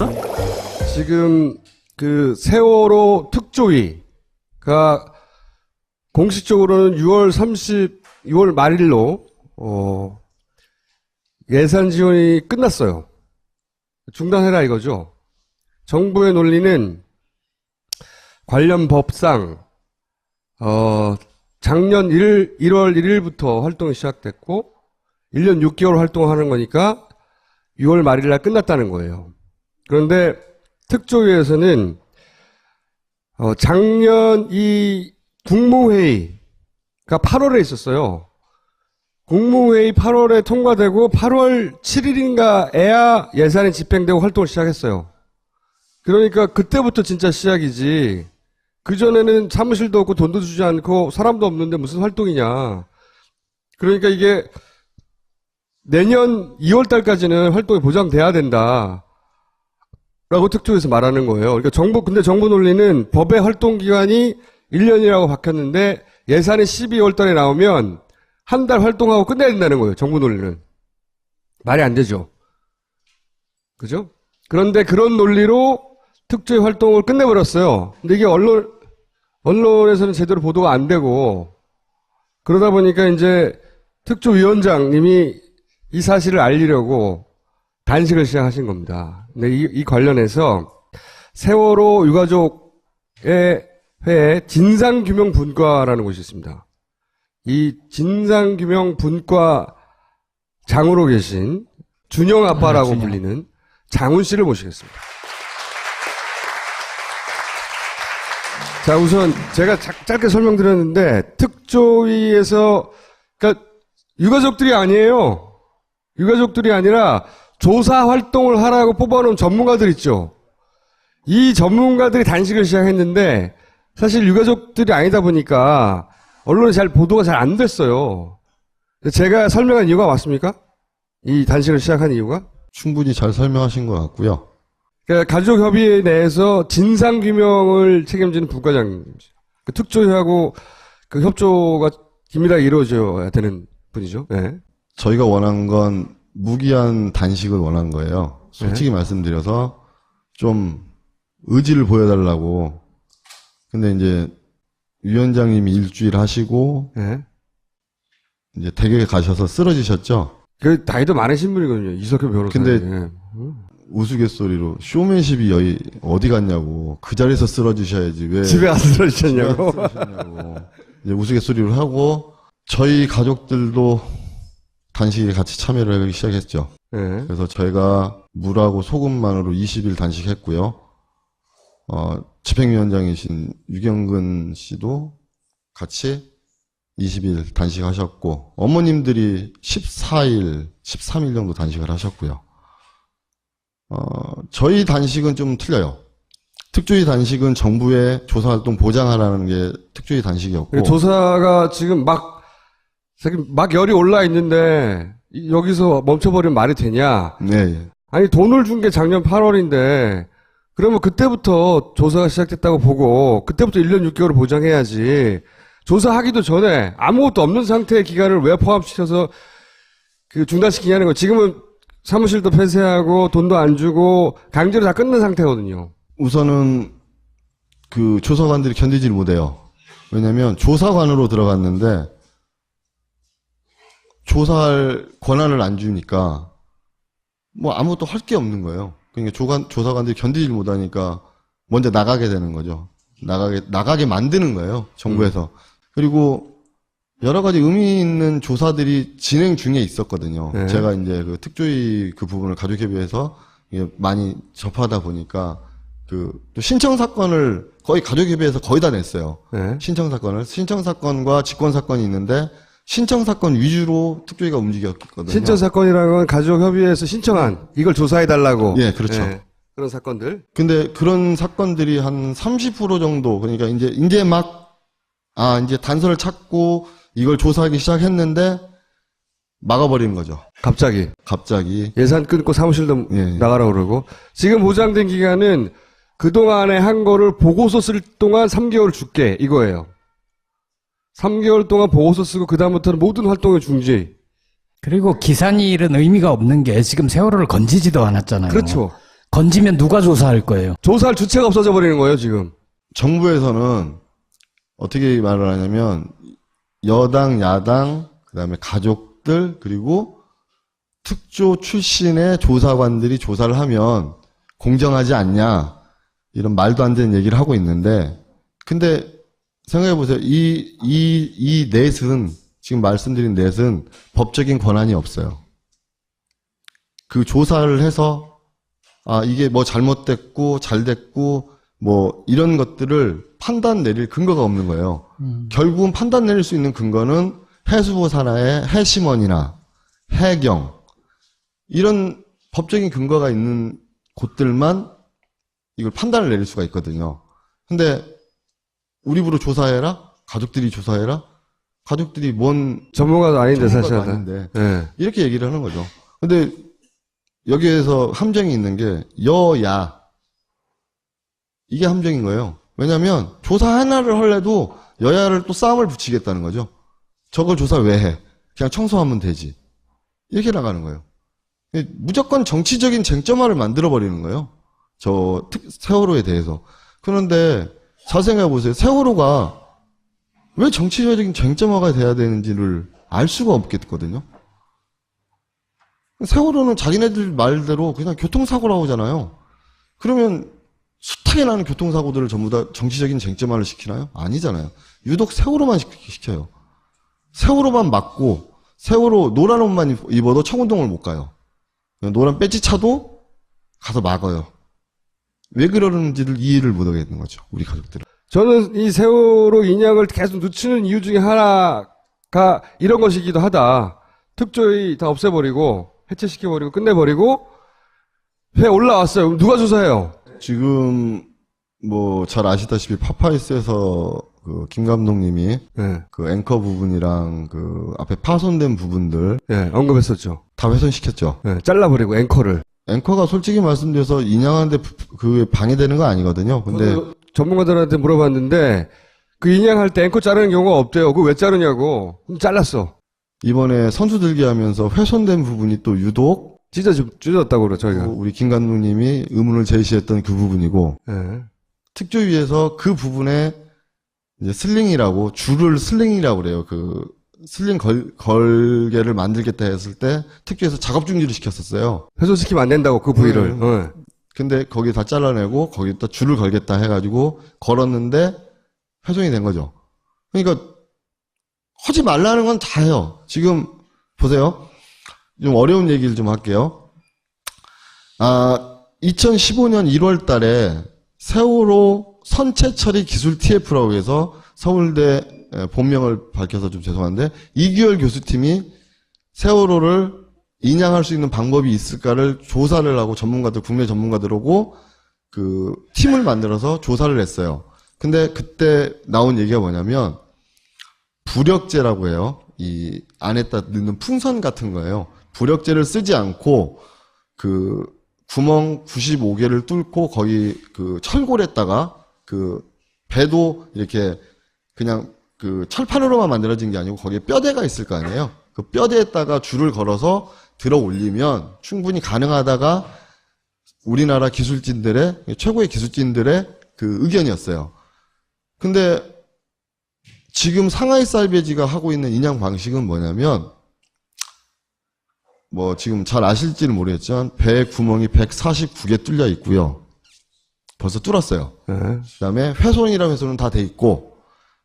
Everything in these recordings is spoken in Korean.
있어? 지금 그 세월호 특조위가 공식적으로는 6월 말일로 예산 지원이 끝났어요. 중단해라 이거죠. 정부의 논리는 관련 법상 작년 1월 1일부터 활동이 시작됐고 1년 6개월 활동하는 거니까 6월 말일 날 끝났다는 거예요. 그런데 특조위에서는 작년 이 국무회의가 8월에 있었어요. 국무회의 8월에 통과되고 8월 7일인가에야 예산이 집행되고 활동을 시작했어요. 그러니까 그때부터 진짜 시작이지. 그전에는 사무실도 없고 돈도 주지 않고 사람도 없는데 무슨 활동이냐. 그러니까 이게 내년 2월 달까지는 활동이 보장돼야 된다. 라고 특조위에서 말하는 거예요. 그러니까 근데 정부 논리는 법의 활동 기간이 1년이라고 바뀌었는데 예산이 12월 달에 나오면 한 달 활동하고 끝내야 된다는 거예요. 정부 논리는. 말이 안 되죠. 그죠? 그런데 그런 논리로 특조위 활동을 끝내버렸어요. 근데 이게 언론에서는 제대로 보도가 안 되고 그러다 보니까 이제 특조위원장님이 이 사실을 알리려고 단식을 시작하신 겁니다. 근데 이 관련해서 세월호 유가족의 회에 진상규명분과라는 곳이 있습니다. 이 진상규명분과 장으로 계신 준영 아빠라고 불리는 장훈 씨를 모시겠습니다. 자, 우선 제가 짧게 설명드렸는데 특조위에서 그러니까 유가족들이 아니에요. 유가족들이 아니라 조사 활동을 하라고 뽑아놓은 전문가들 있죠. 이 전문가들이 단식을 시작했는데 사실 유가족들이 아니다 보니까 언론에 보도가 잘 안 됐어요. 제가 설명한 이유가 맞습니까? 이 단식을 시작한 이유가? 충분히 잘 설명하신 것 같고요. 그러니까 가족협의회 내에서 진상규명을 책임지는 부과장님이죠. 그 특조위하고 그 협조가 긴밀하게 이루어져야 되는 분이죠. 네. 저희가 원한 건 무기한 단식을 원한 거예요. 솔직히 말씀드려서 좀 의지를 보여달라고. 근데 이제 위원장님이 일주일 하시고 이제 댁에 가셔서 쓰러지셨죠. 그 나이도 많으신 분이거든요. 이석현 변호사. 근데 우스갯소리로 쇼맨십이 여기 어디 갔냐고. 그 자리에서 쓰러지셔야지 왜 집에 가서 쓰러지셨냐고. 이제 우스갯소리를 하고 저희 가족들도 단식에 같이 참여를 하기 시작했죠. 그래서 저희가 물하고 소금만으로 20일 단식했고요. 집행위원장이신 유경근 씨도 같이 20일 단식하셨고 어머님들이 14일, 13일 정도 단식을 하셨고요. 저희 단식은 좀 틀려요. 특조위 단식은 정부의 조사활동 보장하라는 게 특조위 단식이었고 조사가 지금 막 열이 올라 있는데 여기서 멈춰버리면 말이 되냐? 네. 아니 돈을 준 게 작년 8월인데 그러면 그때부터 조사가 시작됐다고 보고 그때부터 1년 6개월을 보장해야지. 조사하기도 전에 아무것도 없는 상태의 기간을 왜 포함시켜서 그 중단시키냐는 거. 지금은 사무실도 폐쇄하고 돈도 안 주고 강제로 다 끝낸 상태거든요. 우선은 그 조사관들이 견디질 못해요. 왜냐면 조사관으로 들어갔는데 조사할 권한을 안 주니까 뭐 아무것도 할 게 없는 거예요. 그러니까 조사관들이 견디질 못하니까 먼저 나가게 되는 거죠. 나가게 만드는 거예요. 정부에서. 그리고 여러 가지 의미 있는 조사들이 진행 중에 있었거든요. 제가 이제 그 특조위 그 부분을 가족협의회에서 많이 접하다 보니까 또 신청 사건을 거의 가족협의회에서 거의 다 냈어요. 신청 사건과 직권 사건이 있는데 신청 사건 위주로 특조위가 움직였거든요. 신청 사건이라는 건 가족협의회에서 신청한 이걸 조사해달라고. 예, 그렇죠. 그런 사건들. 근데 그런 사건들이 한 30% 정도, 그러니까 이제 이제 단서를 찾고 이걸 조사하기 시작했는데 막아버리는 거죠. 갑자기. 예산 끊고 사무실도 나가라고 그러고. 지금 보장된 기간은 그동안에 한 거를 보고서 쓸 동안 3개월 줄게. 이거예요. 3개월 동안 보고서 쓰고 그다음부터는 모든 활동의 중지. 그리고 기산일은 의미가 없는 게 지금 세월호를 건지지도 않았잖아요. 그렇죠. 건지면 누가 조사할 거예요? 조사할 주체가 없어져 버리는 거예요, 지금. 정부에서는 어떻게 말을 하냐면 여당, 야당, 그다음에 가족들 그리고 특조 출신의 조사관들이 조사를 하면 공정하지 않냐 이런 말도 안 되는 얘기를 하고 있는데 근데 생각해 보세요. 이 넷은 지금 말씀드린 넷은 법적인 권한이 없어요. 그 조사를 해서 이게 뭐 잘못됐고 잘 됐고 뭐 이런 것들을 판단 내릴 근거가 없는 거예요. 결국은 판단 내릴 수 있는 근거는 해수부 산하의 해심원이나 해경 이런 법적인 근거가 있는 곳들만 이걸 판단을 내릴 수가 있거든요. 근데 우리 부로 조사해라? 가족들이 조사해라? 가족들이 뭔 전문가도 아닌데, 전문가도 사실은. 아닌데 예. 이렇게 얘기를 하는 거죠. 근데 여기에서 함정이 있는 게 여야 이게 함정인 거예요. 왜냐하면 조사 하나를 하려도 여야를 또 싸움을 붙이겠다는 거죠. 저걸 조사 왜 해? 그냥 청소하면 되지. 이렇게 나가는 거예요. 무조건 정치적인 쟁점화를 만들어버리는 거예요. 세월호에 대해서. 그런데 잘 생각해 보세요. 세월호가 왜 정치적인 쟁점화가 돼야 되는지를 알 수가 없겠거든요. 세월호는 자기네들 말대로 그냥 교통사고라고 하잖아요. 그러면 숱하게 나는 교통사고들을 전부 다 정치적인 쟁점화를 시키나요? 아니잖아요. 유독 세월호만 시켜요. 세월호만 막고 세월호 노란 옷만 입어도 청운동을 못 가요. 노란 배지 차도 가서 막아요. 왜 그러는지를 이해를 못 하겠는 거죠. 우리 가족들은. 저는 이 세월호 인양을 계속 늦추는 이유 중에 하나가 이런 것이기도 하다. 특조위 다 없애버리고 해체시켜버리고 끝내버리고 회 올라왔어요. 그럼 누가 조사해요? 지금 뭐 잘 아시다시피 파파이스에서 그 김 감독님이 예. 그 앵커 부분이랑 그 앞에 파손된 부분들 예, 언급했었죠. 다 훼손시켰죠. 예, 잘라버리고 앵커를. 앵커가 솔직히 말씀드려서 인양하는데 그 방해되는 거 아니거든요. 근데 전문가들한테 물어봤는데 그 인양할 때 앵커 자르는 경우가 없대요. 그거 왜 자르냐고. 그럼 잘랐어. 이번에 선수 들기 하면서 훼손된 부분이 또 유독 찢어졌다고 그러 저희가. 우리 김 감독님이 의문을 제시했던 그 부분이고 예. 특조위에서 그 부분에 이제 슬링이라고 줄을 슬링이라고 그래요. 그 슬링 걸개를 만들겠다 했을 때 특조위에서 작업 중지를 시켰었어요. 훼손시키면 안 된다고 그 부위를. 예. 근데 거기 다 잘라내고 거기다 줄을 걸겠다 해가지고 걸었는데 훼손이 된 거죠. 그러니까 하지 말라는 건 다 해요. 지금 보세요. 좀 어려운 얘기를 좀 할게요. 2015년 1월 달에 세월호 선체 처리 기술 TF라고 해서 서울대 본명을 밝혀서 좀 죄송한데 이규열 교수팀이 세월호를 인양할 수 있는 방법이 있을까를 조사를 하고 국내 전문가들하고 그 팀을 만들어서 조사를 했어요. 근데 그때 나온 얘기가 뭐냐면 부력제라고 해요. 이 안에다 넣는 풍선 같은 거예요. 부력제를 쓰지 않고 그 구멍 95개를 뚫고 거기 그 철골에다가 그 배도 이렇게 그냥 그 철판으로만 만들어진 게 아니고 거기에 뼈대가 있을 거 아니에요. 그 뼈대에다가 줄을 걸어서 들어 올리면 충분히 가능하다가 우리나라 기술진들의 최고의 기술진들의 그 의견이었어요. 근데 지금 상하이 살베지가 하고 있는 인양 방식은 뭐냐면 뭐 지금 잘 아실지는 모르겠지만 배 구멍이 149개 뚫려 있고요. 벌써 뚫었어요. 그다음에 훼손이라는 훼손은 다 돼 있고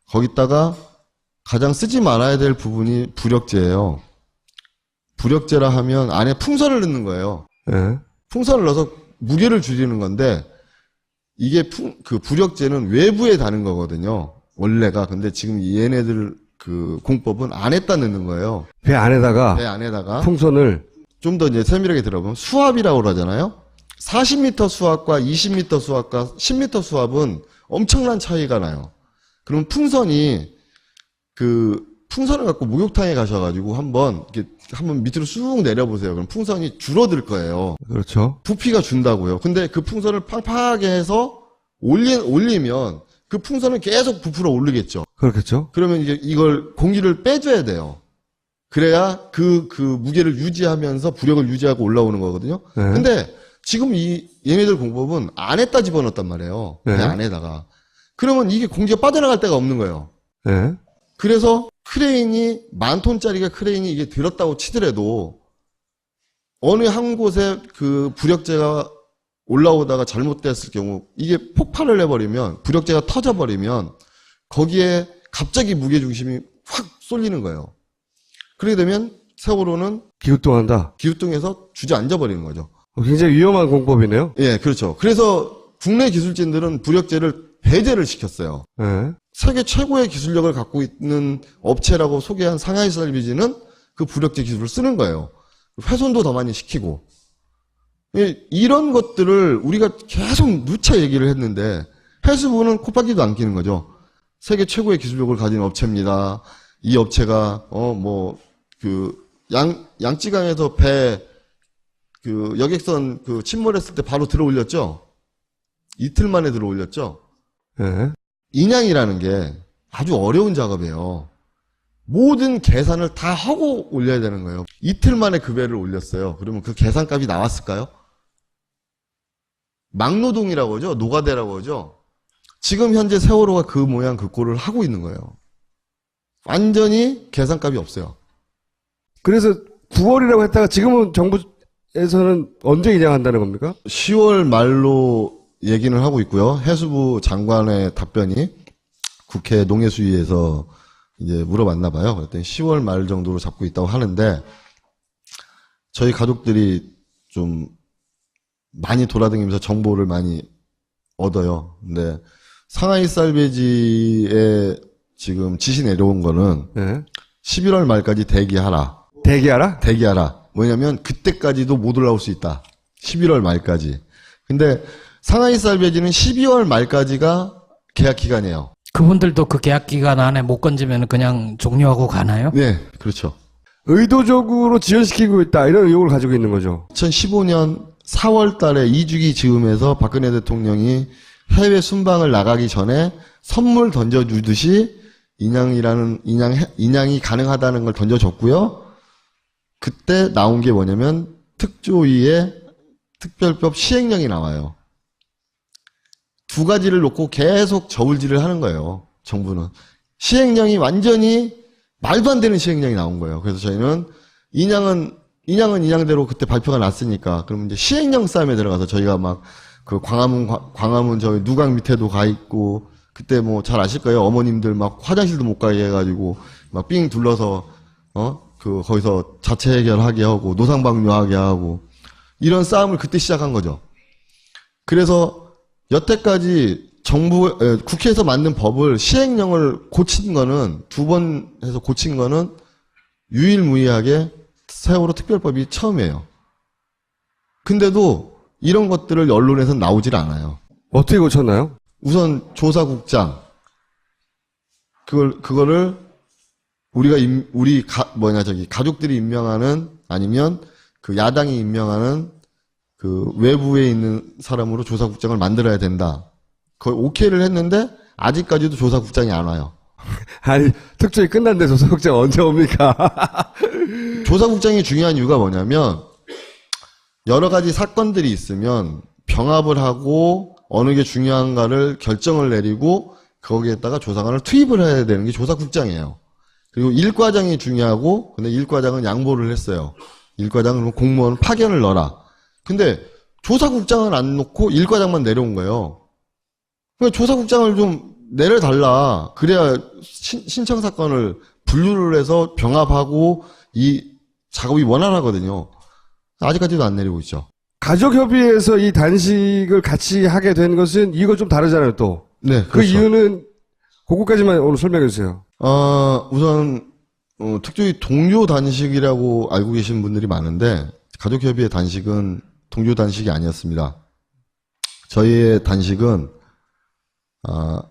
거기다가 가장 쓰지 말아야 될 부분이 부력제예요. 부력제라 하면 안에 풍선을 넣는 거예요. 예. 풍선을 넣어서 무게를 줄이는 건데 이게 그 부력제는 외부에 다는 거거든요. 원래가. 근데 지금 얘네들 그 공법은 안에다 넣는 거예요. 배 안에다가 배 안에다가 풍선을 좀 더 이제 세밀하게 들어보면 수압이라고 그러잖아요. 40m 수압과 20m 수압과 10m 수압은 엄청난 차이가 나요. 그럼 풍선이 그 풍선을 갖고 목욕탕에 가셔가지고 한번 밑으로 쑥 내려보세요. 그럼 풍선이 줄어들 거예요. 그렇죠. 부피가 준다고요. 근데 그 풍선을 팡팡하게 해서 올리면 그 풍선은 계속 부풀어 오르겠죠. 그렇겠죠. 그러면 이걸 공기를 빼줘야 돼요. 그래야 그 무게를 유지하면서 부력을 유지하고 올라오는 거거든요. 네. 근데 지금 얘네들 공법은 안에다 집어넣었단 말이에요. 네. 배 안에다가. 그러면 이게 공기가 빠져나갈 데가 없는 거예요. 네. 그래서 크레인이 10,000톤짜리가 크레인이 이게 들었다고 치더라도 어느 한 곳에 그 부력제가 올라오다가 잘못됐을 경우 이게 폭발을 해버리면 부력제가 터져버리면 거기에 갑자기 무게중심이 확 쏠리는 거예요. 그렇게 되면 세월호는 기우뚱한다. 기우뚱해서 주저앉아버리는 거죠. 굉장히 위험한 공법이네요. 예, 그렇죠. 그래서 국내 기술진들은 부력제를 배제를 시켰어요. 네. 세계 최고의 기술력을 갖고 있는 업체라고 소개한 상하이 살비지는 그 부력제 기술을 쓰는 거예요. 훼손도 더 많이 시키고. 이런 것들을 우리가 계속 누차 얘기를 했는데 해수부는 콧바퀴도 안 끼는 거죠. 세계 최고의 기술력을 가진 업체입니다. 이 업체가 양쯔강에서 여객선 침몰했을 때 바로 들어올렸죠. 이틀 만에 들어올렸죠. 네. 인양이라는 게 아주 어려운 작업이에요. 모든 계산을 다 하고 올려야 되는 거예요. 이틀 만에 그 배를 올렸어요. 그러면 그 계산값이 나왔을까요? 막노동이라고 하죠. 노가대라고 하죠. 지금 현재 세월호가 그 모양 그 꼴을 하고 있는 거예요. 완전히 계산값이 없어요. 그래서 9월이라고 했다가 지금은 정부에서는 언제 인양한다는 겁니까? 10월 말로 얘기는 하고 있고요. 해수부 장관의 답변이 국회 농해수위에서 이제 물어봤나 봐요. 그랬더니 10월 말 정도로 잡고 있다고 하는데 저희 가족들이 좀 많이 돌아다니면서 정보를 많이 얻어요. 근데 상하이 살베지에 지금 지시 내려온 거는 네. 11월 말까지 대기하라. 대기하라? 대기하라. 뭐냐면 그때까지도 못 올라올 수 있다. 11월 말까지. 근데 상하이 살베지는 12월 말까지가 계약 기간이에요. 그분들도 그 계약 기간 안에 못 건지면 그냥 종료하고 가나요? 네, 그렇죠. 의도적으로 지연시키고 있다. 이런 의혹을 가지고 있는 거죠. 2015년 4월 달에 2주기 즈음에서 박근혜 대통령이 해외 순방을 나가기 전에 선물 던져주듯이 인양이 가능하다는 걸 던져줬고요. 그때 나온 게 뭐냐면 특조위의 특별법 시행령이 나와요. 두 가지를 놓고 계속 저울질을 하는 거예요. 정부는. 시행령이 완전히 말도 안 되는 시행령이 나온 거예요. 그래서 저희는 인양은 인양대로 그때 발표가 났으니까 그럼 이제 시행령 싸움에 들어가서 저희가 막 그 광화문 저기 누강 밑에도 가 있고 그때 뭐 잘 아실 거예요. 어머님들 막 화장실도 못 가게 해가지고 막 삥 둘러서 거기서 자체 해결하게 하고 노상방뇨하게 하고 이런 싸움을 그때 시작한 거죠. 그래서 여태까지 국회에서 만든 법을 시행령을 고친 거는 2번 해서 고친 거는 유일무이하게 세월호 특별법이 처음이에요. 근데도 이런 것들을 언론에서는 나오질 않아요. 어떻게 고쳤나요? 우선 조사국장 그거를 가족들이 임명하는 아니면 그 야당이 임명하는 그 외부에 있는 사람으로 조사국장을 만들어야 된다. 거의 오케이를 했는데 아직까지도 조사국장이 안 와요. 아니, 특조위 끝났는데 조사국장 언제 옵니까? 조사국장이 중요한 이유가 뭐냐면 여러 가지 사건들이 있으면 병합을 하고 어느 게 중요한가를 결정을 내리고 거기에다가 조사관을 투입을 해야 되는 게 조사국장이에요. 그리고 일과장이 중요하고 근데 일과장은 양보를 했어요. 일과장은 공무원 파견을 넣어라. 근데 조사국장을 안 놓고 일과장만 내려온 거예요. 그러니까 조사국장을 좀 내려달라. 그래야 신청 사건을 분류를 해서 병합하고 이 작업이 원활하거든요. 아직까지도 안 내리고 있죠. 가족협의회에서 이 단식을 같이 하게 된 것은 이거 좀 다르잖아요, 또. 네, 그 그렇죠. 이유는 그거까지만 오늘 설명해 주세요. 우선 특조위 동료 단식이라고 알고 계신 분들이 많은데 가족협의회 단식은 동료 단식이 아니었습니다. 저희의 단식은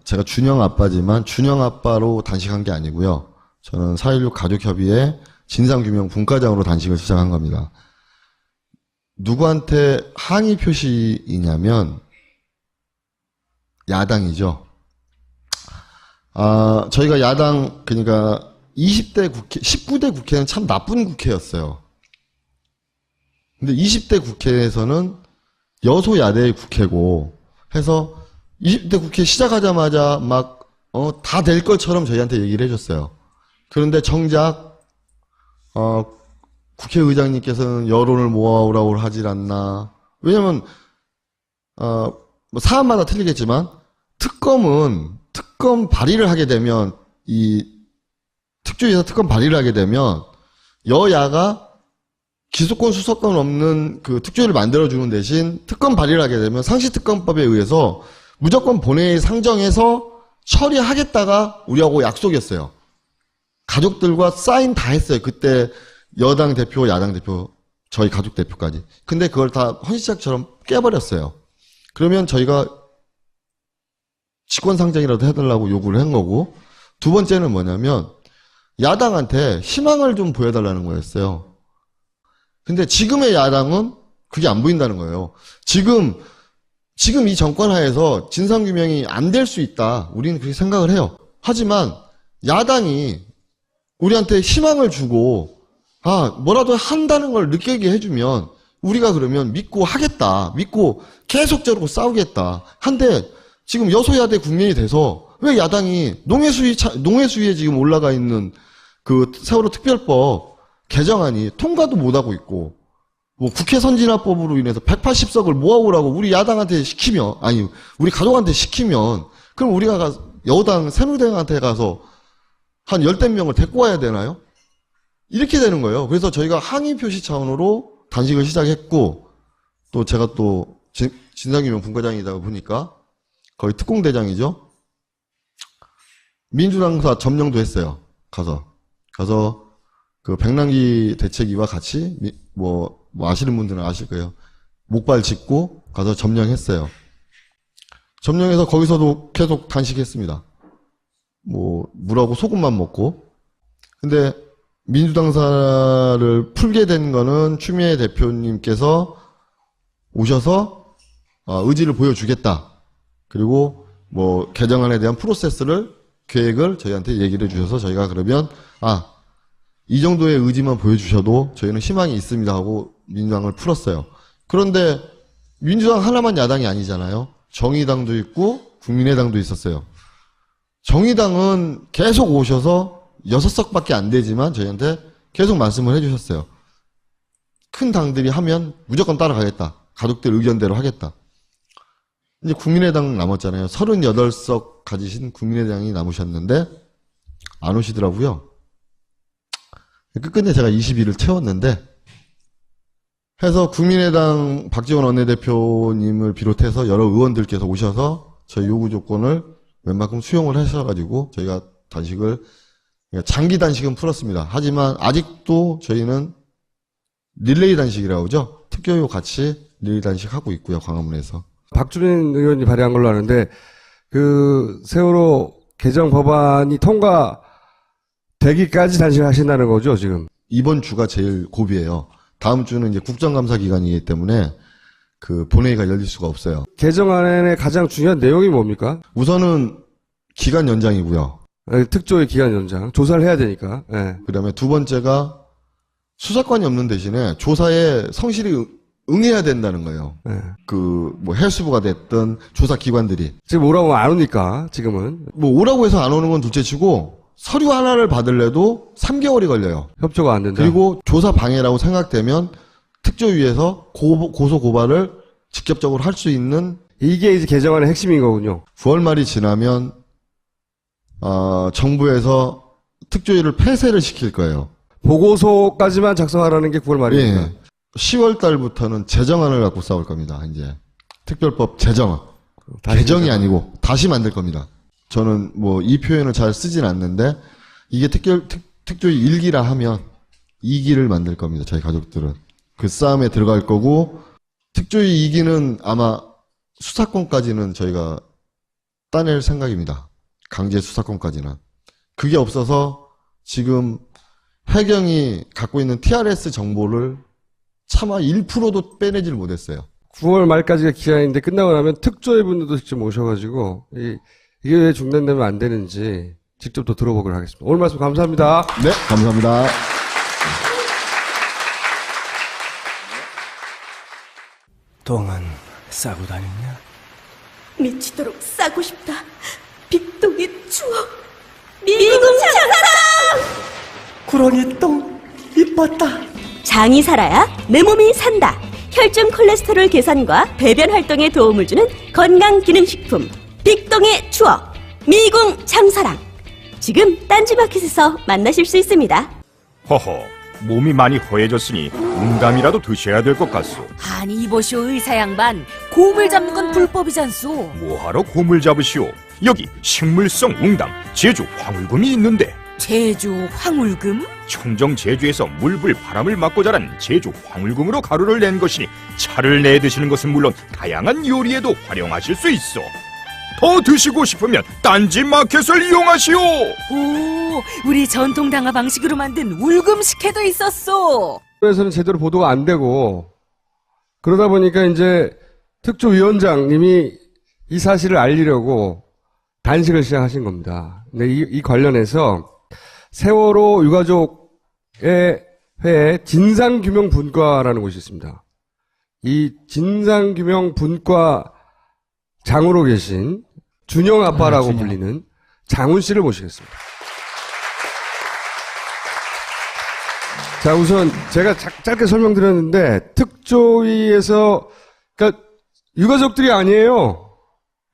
제가 준영 아빠지만 준영 아빠로 단식한 게 아니고요. 저는 4.16 가족협의회 진상규명 분과장으로 단식을 시작한 겁니다. 누구한테 항의 표시이냐면 야당이죠. 저희가 야당 그러니까 20대 국회, 19대 국회는 참 나쁜 국회였어요. 근데 20대 국회에서는 여소야대의 국회고 해서 20대 국회 시작하자마자 막 다 될 것처럼 저희한테 얘기를 해줬어요. 그런데 정작 국회의장님께서는 여론을 모아오라고 하질 않나. 왜냐면 뭐 사안마다 틀리겠지만 특검 발의를 하게 되면 이 특조위에서 특검 발의를 하게 되면 여야가 기소권 수사권 없는 그 특조위를 만들어주는 대신 특검 발의를 하게 되면 상시특검법에 의해서 무조건 본회의 상정해서 처리하겠다가 우리하고 약속이었어요. 가족들과 사인 다 했어요. 그때 여당 대표, 야당 대표, 저희 가족 대표까지. 근데 그걸 다 헌시작처럼 깨버렸어요. 그러면 저희가 직권상정이라도 해달라고 요구를 한 거고, 두 번째는 뭐냐면 야당한테 희망을 좀 보여달라는 거였어요. 근데 지금의 야당은 그게 안 보인다는 거예요. 지금 이 정권 하에서 진상규명이 안 될 수 있다. 우리는 그렇게 생각을 해요. 하지만 야당이 우리한테 희망을 주고 뭐라도 한다는 걸 느끼게 해주면 우리가 그러면 믿고 하겠다. 믿고 계속적으로 싸우겠다. 한데 지금 여소야대 국면이 돼서 왜 야당이 농해수위에 지금 올라가 있는 그 세월호 특별법 개정안이 통과도 못하고 있고, 뭐 국회 선진화법으로 인해서 180석을 모아오라고 우리 야당한테 시키면, 아니 우리 가족한테 시키면, 그럼 우리가 여당 새누리당한테 가서 한 10명을 데리고 와야 되나요? 이렇게 되는 거예요. 그래서 저희가 항의 표시 차원으로 단식을 시작했고, 또 제가 또 진상규명 분과장이다 보니까 거의 특공대장이죠. 민주당사 점령도 했어요. 가서 그 백남기 대책위와 같이 뭐 아시는 분들은 아실 거예요. 목발 짚고 가서 점령했어요. 점령해서 거기서도 계속 단식했습니다. 뭐 물하고 소금만 먹고. 근데 민주당사를 풀게 된 거는 추미애 대표님께서 오셔서 의지를 보여주겠다. 그리고 뭐 개정안에 대한 계획을 저희한테 얘기를 해주셔서 저희가 그러면 이 정도의 의지만 보여주셔도 저희는 희망이 있습니다 하고 민주당을 풀었어요. 그런데 민주당 하나만 야당이 아니잖아요. 정의당도 있고 국민의당도 있었어요. 정의당은 계속 오셔서 6석밖에 안 되지만 저희한테 계속 말씀을 해주셨어요. 큰 당들이 하면 무조건 따라가겠다. 가족들 의견대로 하겠다. 이제 국민의당 남았잖아요. 38석 가지신 국민의당이 남으셨는데 안 오시더라고요. 끝끝내 제가 20일을 채웠는데 해서 국민의당 박지원 원내대표님을 비롯해서 여러 의원들께서 오셔서 저희 요구 조건을 웬만큼 수용을 하셔가지고 저희가 단식을 장기 단식은 풀었습니다. 하지만 아직도 저희는 릴레이 단식이라고 하죠. 특교육 같이 릴레이 단식하고 있고요. 광화문에서. 박주민 의원이 발의한 걸로 아는데 그 세월호 개정 법안이 통과되기까지 단식을 하신다는 거죠, 지금? 이번 주가 제일 고비예요. 다음 주는 이제 국정감사 기간이기 때문에 그 본회의가 열릴 수가 없어요. 개정안의 가장 중요한 내용이 뭡니까? 우선은 기간 연장이고요. 특조위 기간 연장. 조사를 해야 되니까. 네. 그다음에 두 번째가 수사권이 없는 대신에 조사에 성실히 응해야 된다는 거예요. 네. 뭐 해수부가 됐든 조사 기관들이. 지금 오라고 안 오니까, 지금은. 뭐 오라고 해서 안 오는 건 둘째치고 서류 하나를 받을래도 3개월이 걸려요. 협조가 안 된다. 그리고 조사 방해라고 생각되면 특조위에서 고소 고발을 직접적으로 할 수 있는. 이게 이제 개정안의 핵심인 거군요. 9월 말이 지나면 정부에서 특조위를 폐쇄를 시킬 거예요. 보고서까지만 작성하라는 게 9월 말입니다. 예. 10월 달부터는 제정안을 갖고 싸울 겁니다. 이제 특별법 제정안. 개정이 아니고 다시 만들 겁니다. 저는 뭐 이 표현을 잘 쓰진 않는데 이게 특조위 1기라 하면 2기를 만들 겁니다. 저희 가족들은. 그 싸움에 들어갈 거고, 특조위 2기는 아마 수사권까지는 저희가 따낼 생각입니다. 강제 수사권까지는. 그게 없어서 지금 해경이 갖고 있는 TRS 정보를 차마 1%도 빼내질 못했어요. 9월 말까지가 기한인데 끝나고 나면 특조위 분들도 직접 오셔가지고 이게 왜 중단되면 안 되는지 직접 또 들어보도록 하겠습니다. 오늘 말씀 감사합니다. 네, 감사합니다. 동안 싸고 다녔냐? 미치도록 싸고 싶다. 빅동의 추억. 미궁 장사랑! 구렁이 똥 이뻤다. 장이 살아야 내 몸이 산다. 혈중 콜레스테롤 개선과 배변 활동에 도움을 주는 건강기능식품 빅동의 추억 미궁 장사랑. 지금 딴지마켓에서 만나실 수 있습니다. 허허, 몸이 많이 허해졌으니 웅담이라도 드셔야 될 것 같소. 아니 이보시오 의사 양반, 곰을 잡는 건 불법이잖소. 뭐하러 곰을 잡으시오? 여기 식물성 웅담, 제주 황울금이 있는데. 제주 황울금? 청정 제주에서 물불 바람을 맞고 자란 제주 황울금으로 가루를 낸 것이니 차를 내 드시는 것은 물론 다양한 요리에도 활용하실 수 있어. 더 드시고 싶으면 딴지 마켓을 이용하시오. 오, 우리 전통 당화 방식으로 만든 울금 식혜도 있었소. 에서는 제대로 보도가 안 되고 그러다 보니까 이제 특조위원장님이 이 사실을 알리려고 단식을 시작하신 겁니다. 근데 이 관련해서 세월호 유가족의 회에 진상규명분과라는 곳이 있습니다. 이 진상규명분과 장으로 계신 준영 아빠라고 불리는 장훈 씨를 모시겠습니다. 자, 우선 제가 짧게 설명드렸는데 특조위에서 그러니까 유가족들이 아니에요.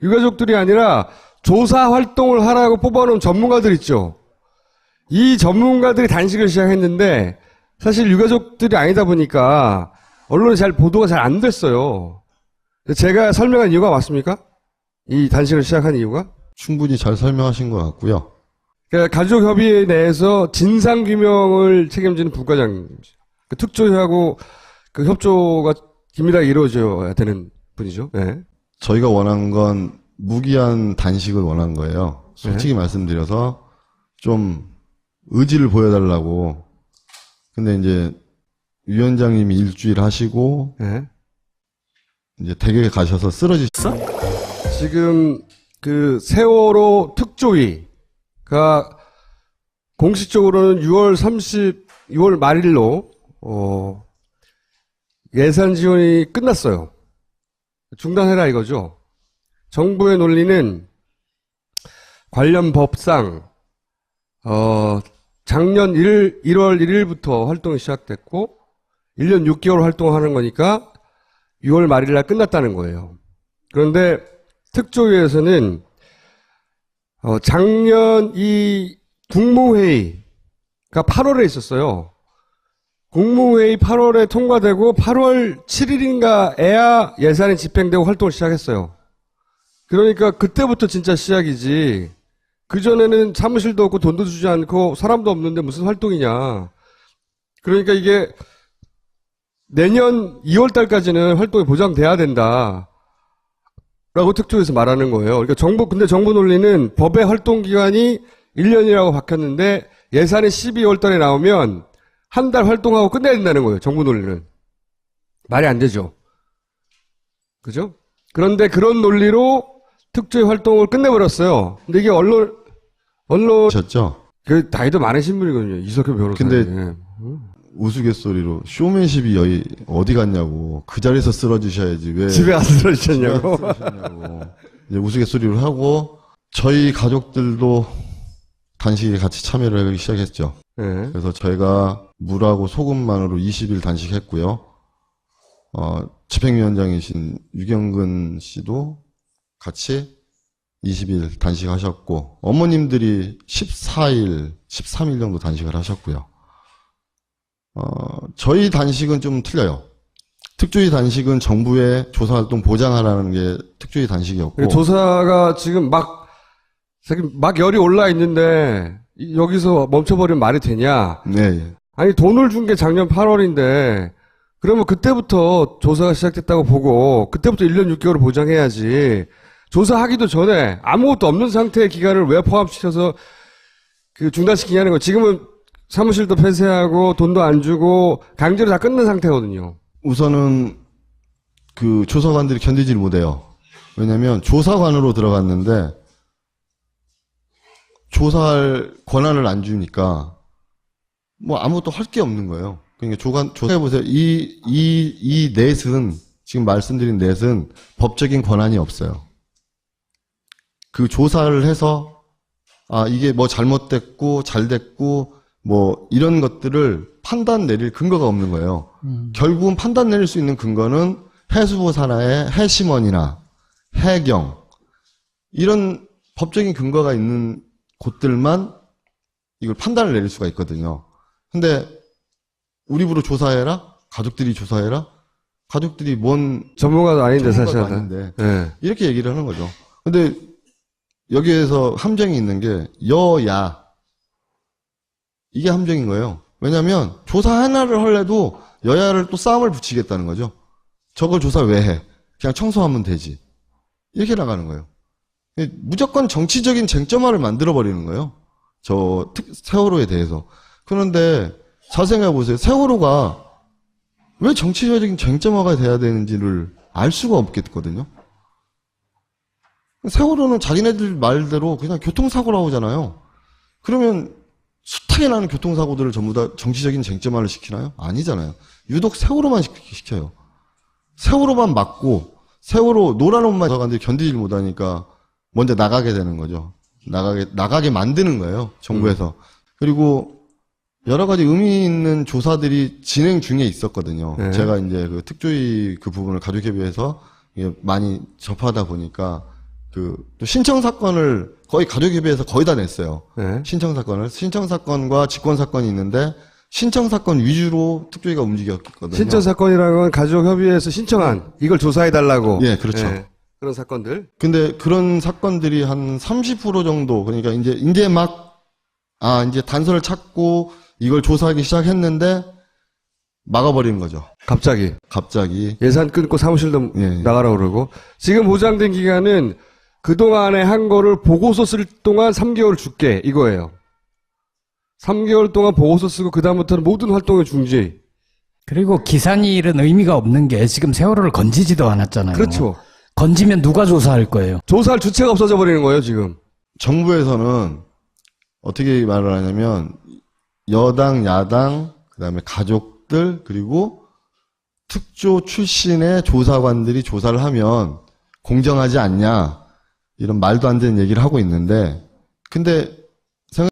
유가족들이 아니라 조사 활동을 하라고 뽑아놓은 전문가들 있죠. 이 전문가들이 단식을 시작했는데 사실 유가족들이 아니다 보니까 언론에 잘 보도가 잘 안 됐어요. 제가 설명한 이유가 맞습니까? 이 단식을 시작한 이유가? 충분히 잘 설명하신 것 같고요. 그러니까 가족협의회 내에서 진상규명을 책임지는 부과장입니다. 그 특조위하고 그 협조가 긴밀하게 이루어져야 되는 분이죠. 네. 저희가 원한 건 무기한 단식을 원한 거예요. 솔직히 말씀드려서 좀 의지를 보여달라고. 근데 이제 위원장님이 일주일 하시고 이제 댁에 가셔서 쓰러지셨어? 지금 그 세월호 특조위가 공식적으로는 6월 말일로 예산 지원이 끝났어요. 중단해라 이거죠. 정부의 논리는 관련 법상 작년 1월 1일부터 활동이 시작됐고 1년 6개월 활동하는 거니까 6월 말일 날 끝났다는 거예요. 그런데 특조위에서는 작년 이 국무회의가 8월에 있었어요. 국무회의 8월에 통과되고 8월 7일인가에야 예산이 집행되고 활동을 시작했어요. 그러니까 그때부터 진짜 시작이지. 그전에는 사무실도 없고 돈도 주지 않고 사람도 없는데 무슨 활동이냐. 그러니까 이게 내년 2월 달까지는 활동이 보장돼야 된다. 라고 특조위에서 말하는 거예요. 그러니까 근데 정부 논리는 법의 활동 기간이 1년이라고 바뀌었는데 예산이 12월 달에 나오면 한 달 활동하고 끝내야 된다는 거예요. 정부 논리는. 말이 안 되죠. 그죠? 그런데 그런 논리로 특조위 활동을 끝내버렸어요. 근데 이게 셨죠? 그 나이도 많으신 분이거든요. 이석현 변호사. 근데 우스갯소리로 쇼맨십이 여기 어디 갔냐고. 그 자리에서 쓰러지셔야지. 왜 집에 가서 쓰러지셨냐고. 이제 우스갯소리를 하고 저희 가족들도 단식에 같이 참여를 하기 시작했죠. 네. 그래서 저희가 물하고 소금만으로 20일 단식했고요. 집행위원장이신 유경근 씨도 같이 20일 단식하셨고 어머님들이 14일, 13일 정도 단식을 하셨고요. 저희 단식은 좀 틀려요. 특조위 단식은 정부의 조사활동 보장하라는 게 특조위 단식이었고 조사가 지금 막 열이 올라 있는데 여기서 멈춰버리면 말이 되냐? 네. 아니 돈을 준 게 작년 8월인데 그러면 그때부터 조사가 시작됐다고 보고 그때부터 1년 6개월을 보장해야지. 조사하기도 전에 아무것도 없는 상태의 기간을 왜 포함시켜서 그 중단시키냐는 거. 지금은 사무실도 폐쇄하고 돈도 안 주고 강제로 다 끝낸 상태거든요. 우선은 그 조사관들이 견디질 못해요. 왜냐면 조사관으로 들어갔는데 조사할 권한을 안 주니까 뭐 아무것도 할 게 없는 거예요. 그러니까 조사해보세요. 이 넷은 지금 말씀드린 넷은 법적인 권한이 없어요. 그 조사를 해서 이게 뭐 잘못됐고 잘 됐고 뭐 이런 것들을 판단 내릴 근거가 없는 거예요. 결국은 판단 내릴 수 있는 근거는 해수부 산하의 해심원이나 해경 이런 법적인 근거가 있는 곳들만 이걸 판단을 내릴 수가 있거든요. 근데 우리 부로 조사해라? 가족들이 조사해라? 가족들이 뭔 전문가도 아닌데 사실. 전문가도 아닌데 네. 이렇게 얘기를 하는 거죠. 근데 여기에서 함정이 있는 게 여야 이게 함정인 거예요. 왜냐하면 조사 하나를 하려도 여야를 또 싸움을 붙이겠다는 거죠. 저걸 조사 왜 해? 그냥 청소하면 되지. 이렇게 나가는 거예요. 무조건 정치적인 쟁점화를 만들어버리는 거예요. 세월호에 대해서. 그런데 잘 생각해 보세요. 세월호가 왜 정치적인 쟁점화가 돼야 되는지를 알 수가 없겠거든요. 세월호는 자기네들 말대로 그냥 교통사고라고 하잖아요. 그러면 숱하게 나는 교통사고들을 전부 다 정치적인 쟁점화를 시키나요? 아니잖아요. 유독 세월호만 시켜요. 세월호만 막고 세월호 노란 옷만 들어갔는데 견디질 못하니까 먼저 나가게 되는 거죠. 나가게 만드는 거예요. 정부에서. 그리고 여러 가지 의미 있는 조사들이 진행 중에 있었거든요. 네. 제가 이제 그 특조위 그 부분을 가족협의회에서 많이 접하다 보니까 또 신청 사건을 거의 가족협의회에서 거의 다 냈어요. 네. 신청 사건과 직권 사건이 있는데 신청 사건 위주로 특조위가 움직였거든요. 신청 사건이라는 건 가족협의회에서 신청한 이걸 조사해달라고. 예, 그렇죠. 네. 그런 사건들. 근데 그런 사건들이 한 30% 정도, 그러니까 이제 이제 단서를 찾고 이걸 조사하기 시작했는데 막아버리는 거죠. 갑자기. 예산 끊고 사무실도 예. 나가라고 그러고. 지금 보장된 기간은 그동안에 한 거를 보고서 쓸 동안 3개월 줄게. 이거예요. 3개월 동안 보고서 쓰고 그다음부터는 모든 활동의 중지. 그리고 기산이 일은 의미가 없는 게 지금 세월호를 건지지도 않았잖아요. 그렇죠. 건지면 누가 조사할 거예요? 조사할 주체가 없어져 버리는 거예요, 지금. 정부에서는 어떻게 말을 하냐면 여당, 야당, 그다음에 가족들 그리고 특조 출신의 조사관들이 조사를 하면 공정하지 않냐 이런 말도 안 되는 얘기를 하고 있는데 근데